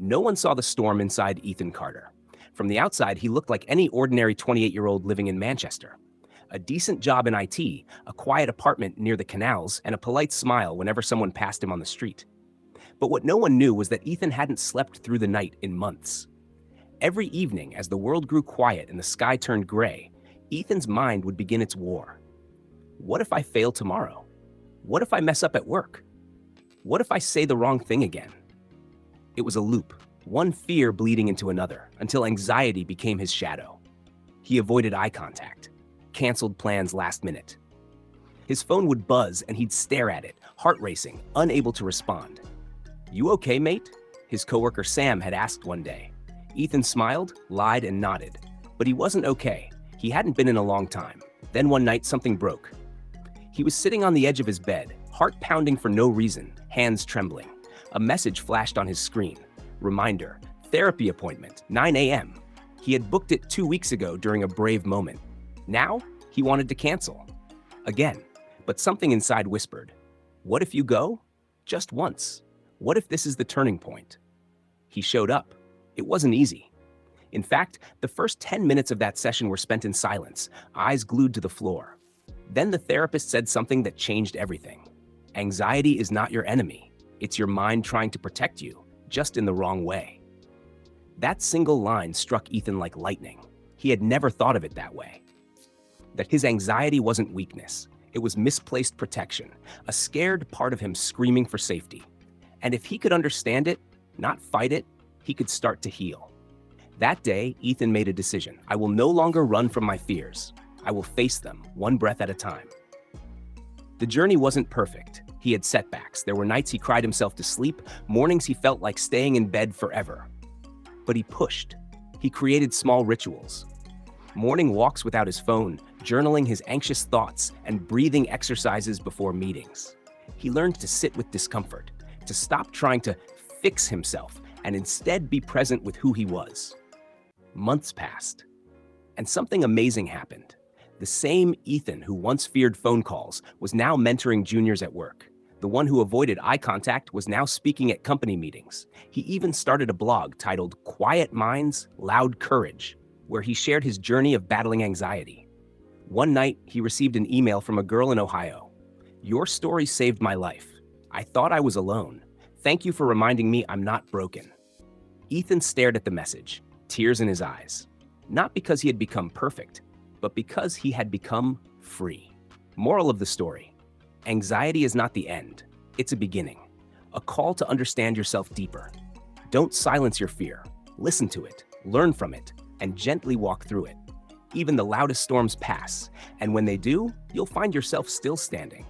No one saw the storm inside Ethan Carter. From the outside, he looked like any ordinary 28-year-old living in Manchester. A decent job in IT, a quiet apartment near the canals, and a polite smile whenever someone passed him on the street. But what no one knew was that Ethan hadn't slept through the night in months. Every evening, as the world grew quiet and the sky turned gray, Ethan's mind would begin its war. What if I fail tomorrow? What if I mess up at work? What if I say the wrong thing again? It was a loop, one fear bleeding into another, until anxiety became his shadow. He avoided eye contact, canceled plans last minute. His phone would buzz and he'd stare at it, heart racing, unable to respond. "You okay, mate?" his coworker Sam had asked one day. Ethan smiled, lied, and nodded. But he wasn't okay. He hadn't been in a long time. Then one night, something broke. He was sitting on the edge of his bed, heart pounding for no reason, hands trembling. A message flashed on his screen. Reminder, therapy appointment, 9 a.m. He had booked it 2 weeks ago during a brave moment. Now, he wanted to cancel. Again, but something inside whispered, "What if you go? Just once. What if this is the turning point?" He showed up. It wasn't easy. In fact, the first 10 minutes of that session were spent in silence, eyes glued to the floor. Then the therapist said something that changed everything. Anxiety is not your enemy. It's your mind trying to protect you, just in the wrong way. That single line struck Ethan like lightning. He had never thought of it that way. That his anxiety wasn't weakness. It was misplaced protection, a scared part of him screaming for safety. And if he could understand it, not fight it, he could start to heal. That day, Ethan made a decision. I will no longer run from my fears. I will face them, one breath at a time. The journey wasn't perfect. He had setbacks. There were nights he cried himself to sleep, mornings he felt like staying in bed forever. But he pushed. He created small rituals. Morning walks without his phone, journaling his anxious thoughts, and breathing exercises before meetings. He learned to sit with discomfort, to stop trying to fix himself, and instead be present with who he was. Months passed, and something amazing happened. The same Ethan who once feared phone calls was now mentoring juniors at work. The one who avoided eye contact was now speaking at company meetings. He even started a blog titled Quiet Minds, Loud Courage, where he shared his journey of battling anxiety. One night, he received an email from a girl in Ohio. "Your story saved my life. I thought I was alone. Thank you for reminding me I'm not broken." Ethan stared at the message, tears in his eyes. Not because he had become perfect, but because he had become free. Moral of the story: anxiety is not the end, it's a beginning, a call to understand yourself deeper. Don't silence your fear, listen to it, learn from it, and gently walk through it. Even the loudest storms pass, and when they do, you'll find yourself still standing.